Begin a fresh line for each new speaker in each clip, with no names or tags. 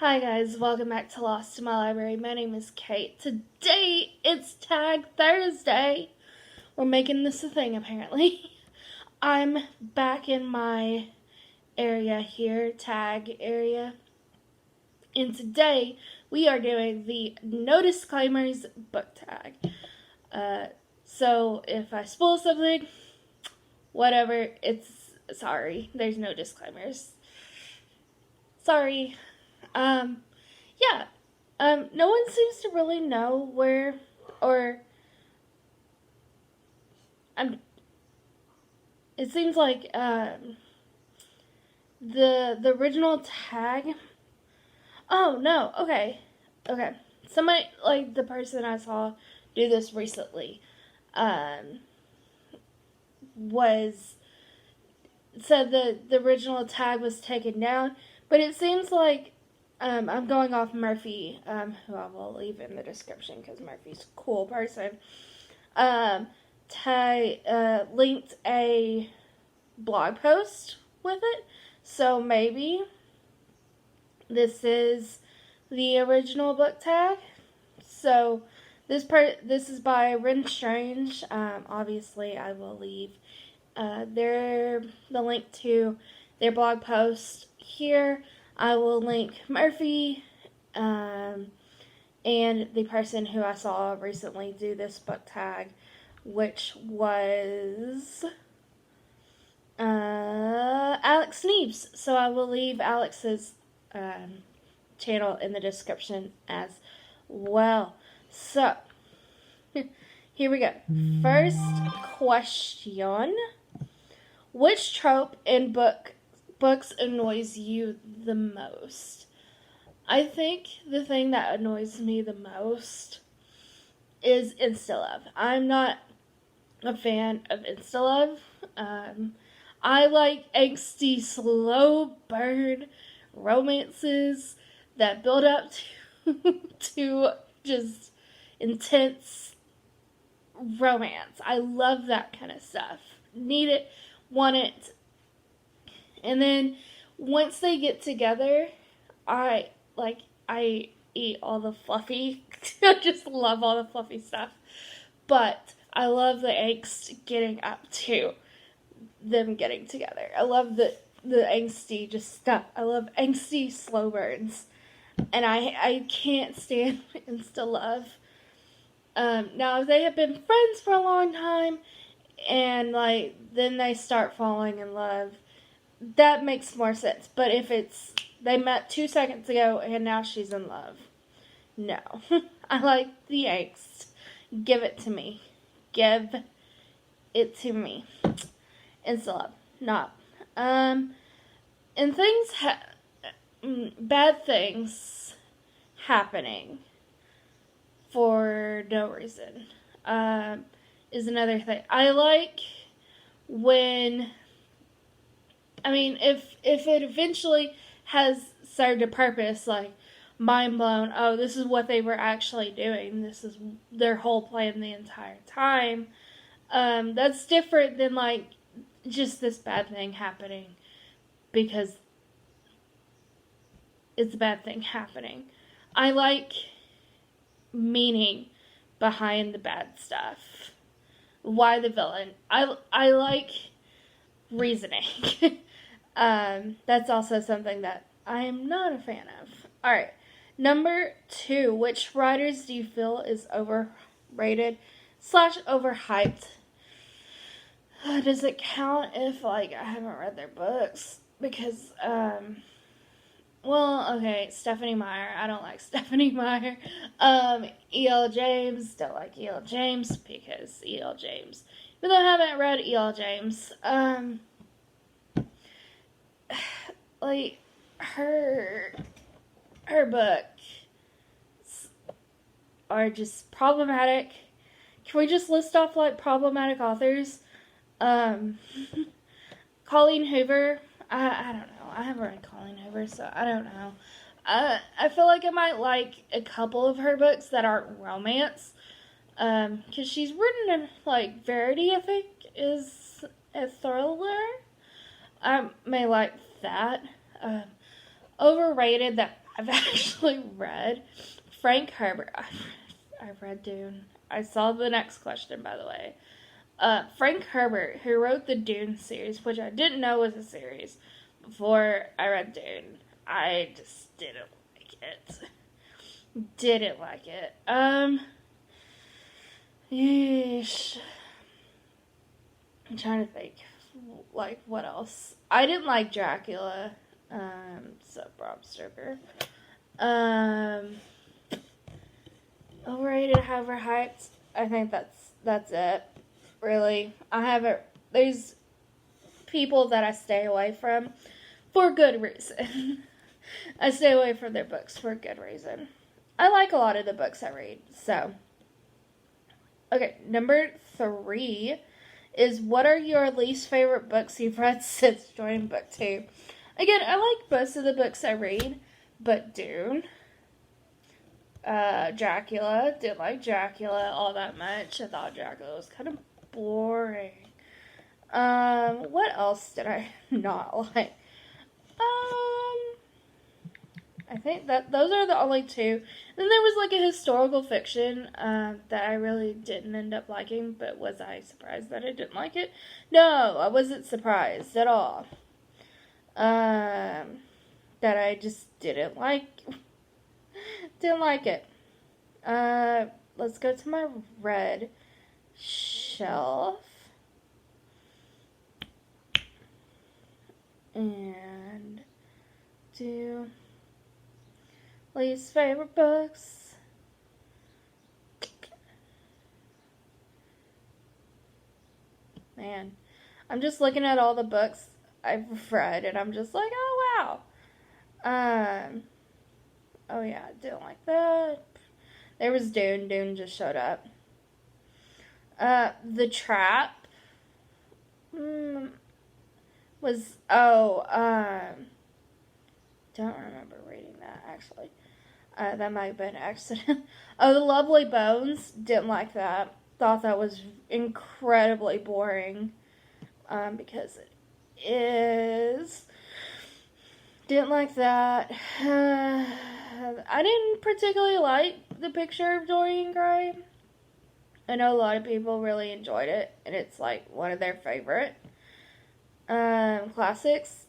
Hi guys, welcome back to Lost in My Library. My name is Kate. Today, it's Tag Thursday. We're making this a thing, apparently. I'm back in my area here, tag area. And today, we are doing the No Disclaimers book tag. So, if I spoil something, whatever, sorry. There's no disclaimers. Sorry. No one seems to really know where, it seems like, the original tag, oh, no, okay, somebody, like, the person I saw do this recently, said that the original tag was taken down, but it seems like, I'm going off Murphy, who I will leave in the description because Murphy's a cool person. Linked a blog post with it, so maybe this is the original book tag. So this is by Ren Strange. Obviously, I will leave the link to their blog post here. I will link Murphy and the person who I saw recently do this book tag, which was Alex Neves. So I will leave Alex's channel in the description as well. So, here we go. First question. Which trope in books annoys you the most? I think the thing that annoys me the most is insta-love. I'm not a fan of insta-love. I like angsty, slow burn romances that build up to just intense romance. I love that kind of stuff. Need it, want it. And then once they get together, I eat all the fluffy. I just love all the fluffy stuff. But I love the angst getting up to them getting together. I love the angsty just stuff. I love angsty slow burns. And I can't stand insta love. Now, if they have been friends for a long time and then they start falling in love, that makes more sense. But if they met 2 seconds ago and now she's in love, no. I like the angst. Give it to me. Give it to me. Insta love. Not. And bad things happening for no reason is another thing. I like when, if it eventually has served a purpose, like, mind blown, oh, this is what they were actually doing, this is their whole plan the entire time, that's different than, just this bad thing happening because it's a bad thing happening. I like meaning behind the bad stuff. Why the villain? I like reasoning. That's also something that I am not a fan of. Alright, number 2. Which writers do you feel is overrated / overhyped? Does it count if, I haven't read their books? Because, Stephanie Meyer. I don't like Stephanie Meyer. E.L. James. Don't like E.L. James because E.L. James. Even though I haven't read E.L. James, her books are just problematic. Can we just list off, problematic authors? Colleen Hoover. I don't know. I haven't read Colleen Hoover, so I don't know. I feel like I might like a couple of her books that aren't romance. Because she's written in, Verity, I think, is a thriller. I may like that. Overrated that I've actually read Frank Herbert. I've read Dune. I saw the next question, by the way. Frank Herbert, who wrote the Dune series, which I didn't know was a series before I read Dune. I just didn't like it. Didn't like it. Yeesh. I'm trying to think, like, what else? I didn't like Dracula. So Bram Stoker. Overrated, overhyped. I think that's it. Really, there's people that I stay away from for good reason. I stay away from their books for good reason. I like a lot of the books I read, so. Okay, number 3 is, what are your least favorite books you've read since joining Booktube? Again, I like most of the books I read, but Dune, Dracula, didn't like Dracula all that much. I thought Dracula was kind of boring. What else did I not like? I think that those are the only 2. Then there was like a historical fiction that I really didn't end up liking, but was I surprised that I didn't like it? No, I wasn't surprised at all. That I just didn't like. Didn't like it. Let's go to my red shelf. And do least favorite books. Man, I'm just looking at all the books I've read, and I'm just like, oh wow. Oh yeah, didn't like that. There was Dune. Dune just showed up. The Trap was, don't remember reading that, actually. That might have been an accident. Oh, The Lovely Bones, didn't like that. Thought that was incredibly boring, because it is. Didn't like that. I didn't particularly like The Picture of Dorian Gray. I know a lot of people really enjoyed it, and it's like one of their favorite classics.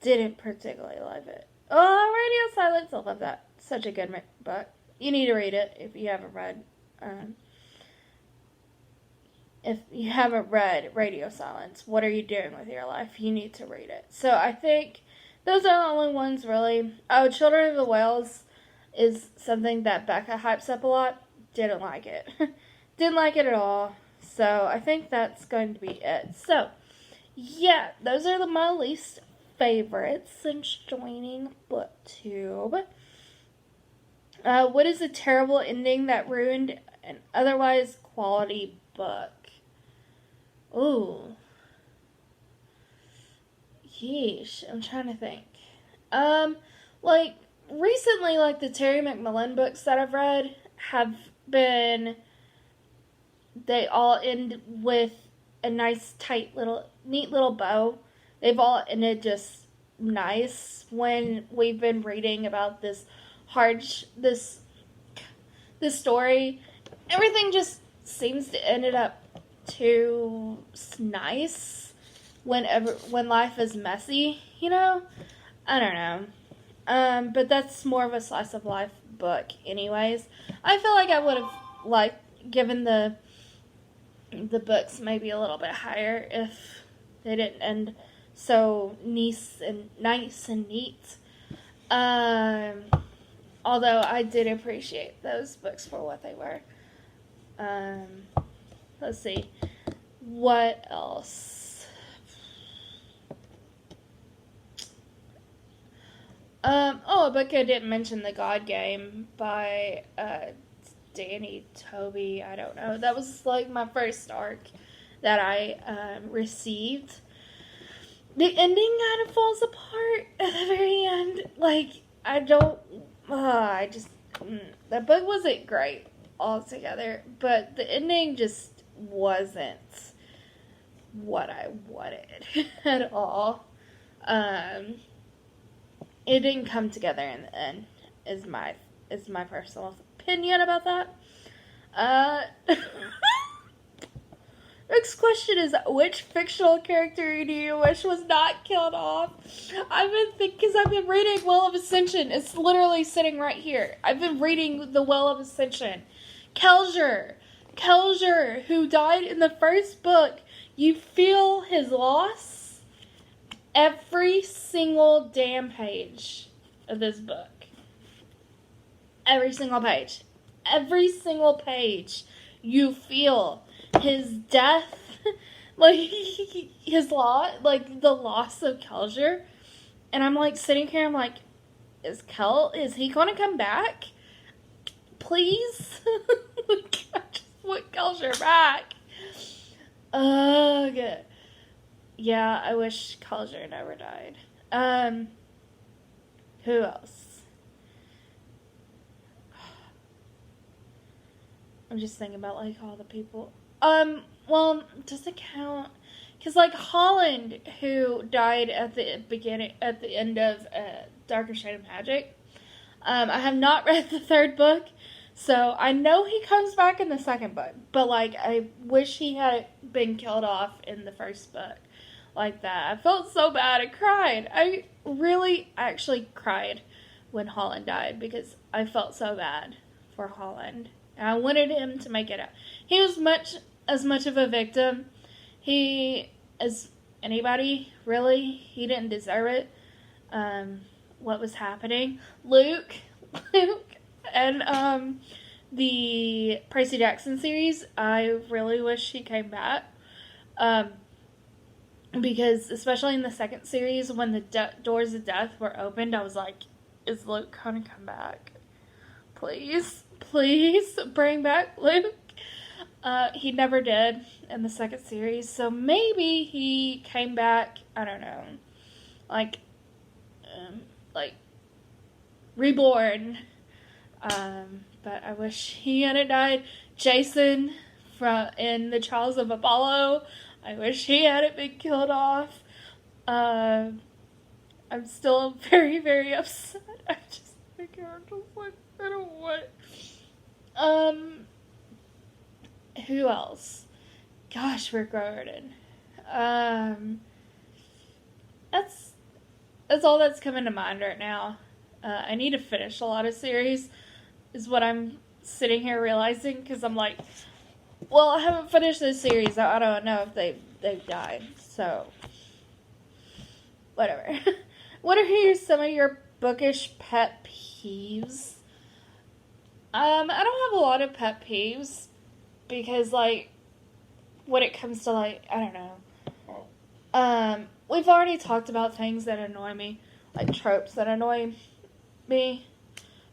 Didn't particularly love it. Oh, Radio Silence, I love that. Such a good book. You need to read it if you haven't read. If you haven't read Radio Silence, what are you doing with your life? You need to read it. So I think those are the only ones, really. Oh, Children of the Whales is something that Becca hypes up a lot. Didn't like it. Didn't like it at all. So I think that's going to be it. So, yeah, those are my least favorites since joining Booktube. What is a terrible ending that ruined an otherwise quality book? Ooh. Yeesh, I'm trying to think. Like, recently, like, the Terry McMillan books that I've read have been, they all end with a nice, tight neat little bow. They've all ended just nice when we've been reading about this story. Everything just seems to end up too nice when life is messy, you know? I don't know. But that's more of a slice of life book anyways. I feel like I would have given the books maybe a little bit higher if they didn't end so nice and neat. Although I did appreciate those books for what they were. Let's see. What else? A book I didn't mention, The God Game by Danny Toby. I don't know. That was like my first arc that I received. The ending kind of falls apart at the very end. Like, the book wasn't great altogether, but the ending just wasn't what I wanted at all. It didn't come together in the end. is my personal opinion about that. Next question is, which fictional character do you wish was not killed off? I've been reading Well of Ascension. It's literally sitting right here. I've been reading the Well of Ascension. Kelsier, who died in the first book. You feel his loss every single damn page of this book. Every single page. Every single page. You feel his death, like, his loss, like, the loss of Kelsier. And I'm, like, sitting here, I'm like, is he gonna come back? Please? I just want Kelsier back. Good. Yeah, I wish Kelsier never died. Who else? I'm just thinking about, like, all the people. Well, does it count? Because, like, Holland, who died at the end of Darker Shade of Magic. I have not read the third book, so I know he comes back in the second book. But, like, I wish he had been killed off in the first book like that. I felt so bad. I cried. I really actually cried when Holland died because I felt so bad for Holland. And I wanted him to make it out. He was as much of a victim as anybody, really. He didn't deserve it. What was happening. Luke, and the Percy Jackson series, I really wish he came back. Because, especially in the second series, when the doors of death were opened, I was like, is Luke gonna come back? Please bring back Luke. He never did in the second series, so maybe he came back, I don't know, like reborn. But I wish he hadn't died. Jason in the Trials of Apollo, I wish he hadn't been killed off. I'm still very, very upset. I just think I'm just like, I don't want. Who else? Gosh, Rick Riordan. That's all that's coming to mind right now. I need to finish a lot of series, is what I'm sitting here realizing, because I'm like, well, I haven't finished this series. I don't know if they've died. So, whatever. What are some of your bookish pet peeves? I don't have a lot of pet peeves because, like, when it comes to, like, I don't know. We've already talked about things that annoy me, like tropes that annoy me.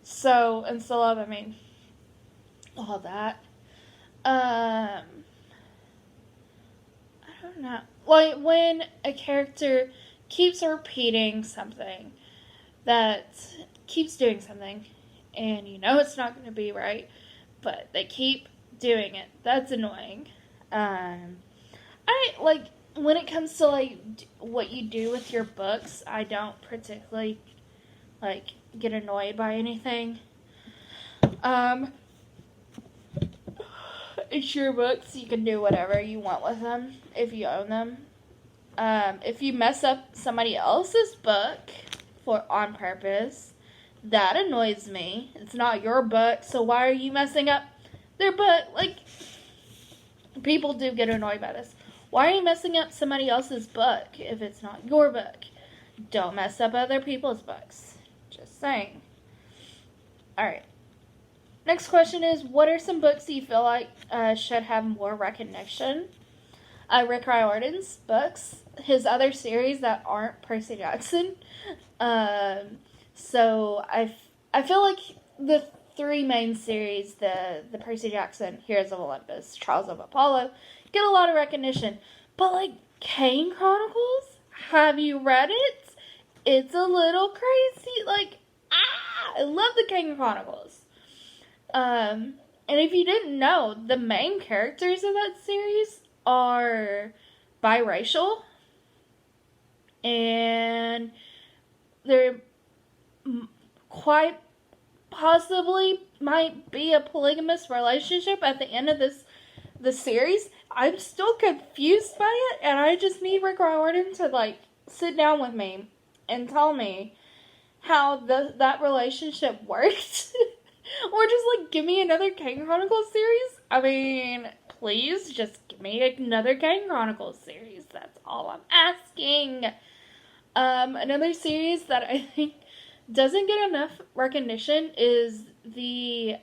So, and still love, I mean, all that. I don't know. Like, when a character keeps repeating something that keeps doing something, and you know it's not going to be right, but they keep doing it. That's annoying. When it comes to, like, what you do with your books, I don't particularly, like, get annoyed by anything. It's your books. You can do whatever you want with them if you own them. If you mess up somebody else's book on purpose, that annoys me. It's not your book, so why are you messing up their book? Like, people do get annoyed by this. Why are you messing up somebody else's book if it's not your book? Don't mess up other people's books. Just saying. Alright. Next question is, what are some books you feel like should have more recognition? Rick Riordan's books. His other series that aren't Percy Jackson. So I feel like the three main series, the Percy Jackson, Heroes of Olympus, Trials of Apollo, get a lot of recognition. But, like, Kane Chronicles? Have you read it? It's a little crazy. Like, I love the Kane Chronicles. And if you didn't know, the main characters of that series are biracial. And they're quite possibly might be a polygamous relationship at the end of the series. I'm still confused by it, and I just need Rick Riordan to, like, sit down with me and tell me how that relationship worked. Or just, like, give me another Kane Chronicles series. I mean, please just give me another Kane Chronicles series. That's all I'm asking. Another series that I think doesn't get enough recognition is the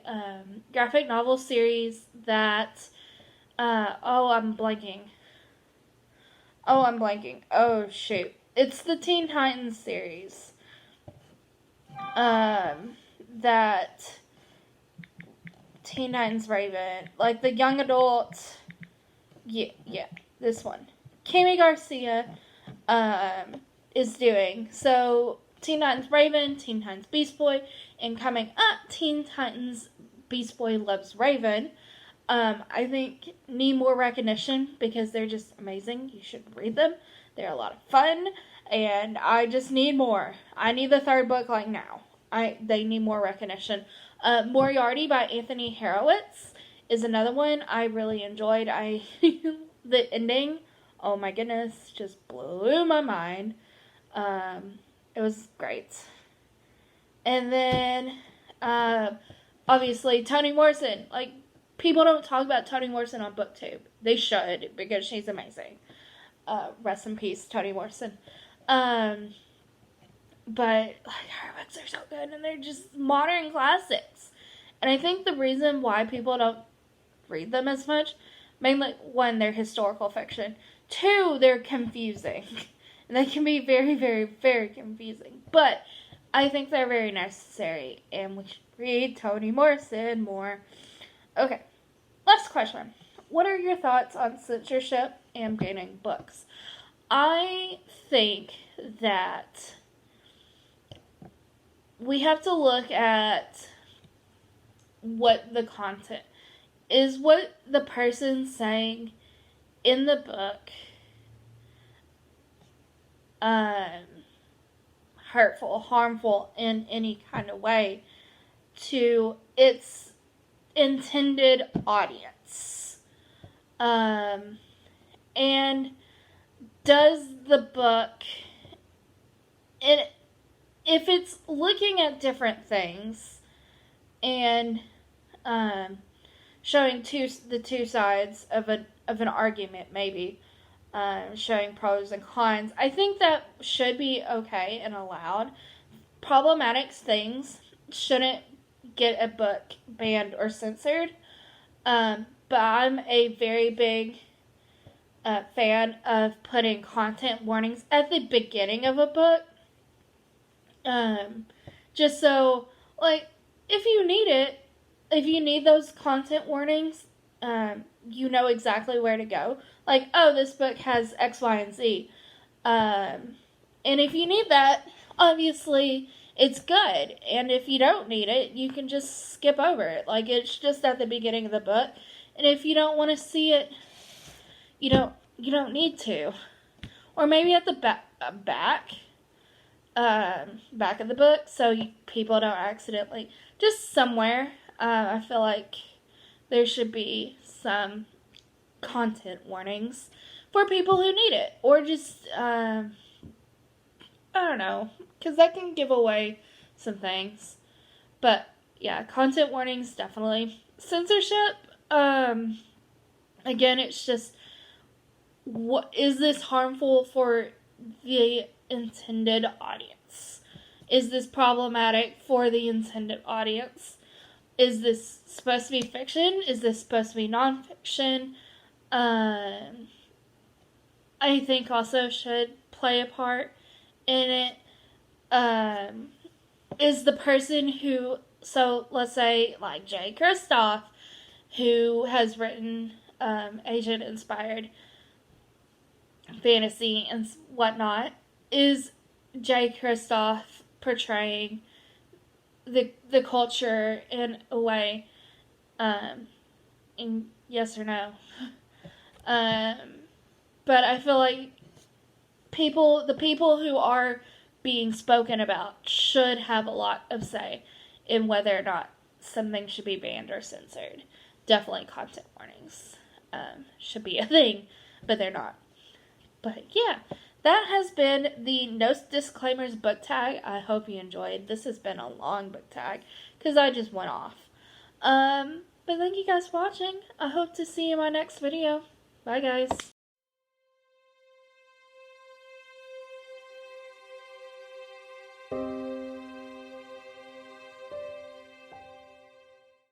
graphic novel series that I'm blanking. Oh, shoot. It's the Teen Titans series. That Teen Titans Raven. Like, the young adult. Yeah, this one. Kami Garcia, is doing. So, Teen Titans Raven, Teen Titans Beast Boy, and coming up, Teen Titans Beast Boy Loves Raven. I think need more recognition because they're just amazing. You should read them. They're a lot of fun, and I just need more. I need the third book like now. They need more recognition. Moriarty by Anthony Harrowitz is another one I really enjoyed. The ending, oh my goodness, just blew my mind. It was great. And then, obviously, Toni Morrison. Like, people don't talk about Toni Morrison on Booktube. They should, because she's amazing. Rest in peace, Toni Morrison. But, like, her books are so good, and they're just modern classics. And I think the reason why people don't read them as much, mainly, one, they're historical fiction. Two, they're confusing. And they can be very, very, very confusing. But I think they're very necessary, and we should read Toni Morrison more. Okay, last question. What are your thoughts on censorship and banning books? I think that we have to look at what the content is, what the person's saying in the book hurtful, harmful in any kind of way to its intended audience. And does the book, if it's looking at different things and showing the two sides of an argument, maybe showing pros and cons, I think that should be okay and allowed. Problematic things shouldn't get a book banned or censored. But I'm a very big fan of putting content warnings at the beginning of a book. Just so, like, if you need those content warnings, you know exactly where to go. Like, oh, this book has X, Y, and Z. And if you need that, obviously, it's good. And if you don't need it, you can just skip over it. Like, it's just at the beginning of the book. And if you don't want to see it, you don't need to. Or maybe at the back of the book, so people don't accidentally, just somewhere, I feel like there should be some content warnings for people who need it, or just, I don't know, because that can give away some things. But, yeah, content warnings, definitely. Censorship, again, it's just, what is this harmful for the intended audience? Is this problematic for the intended audience? Is this supposed to be fiction? Is this supposed to be nonfiction? I think also should play a part in it. Is the person who, so let's say like Jay Kristoff, who has written Asian-inspired fantasy and whatnot, is Jay Kristoff portraying the culture in a way, in yes or no? But I feel like the people who are being spoken about should have a lot of say in whether or not something should be banned or censored. Definitely content warnings should be a thing, but they're not. But yeah, that has been the No Disclaimers book tag. I hope you enjoyed. This has been a long book tag because I just went off. But thank you guys for watching. I hope to see you in my next video. Bye guys.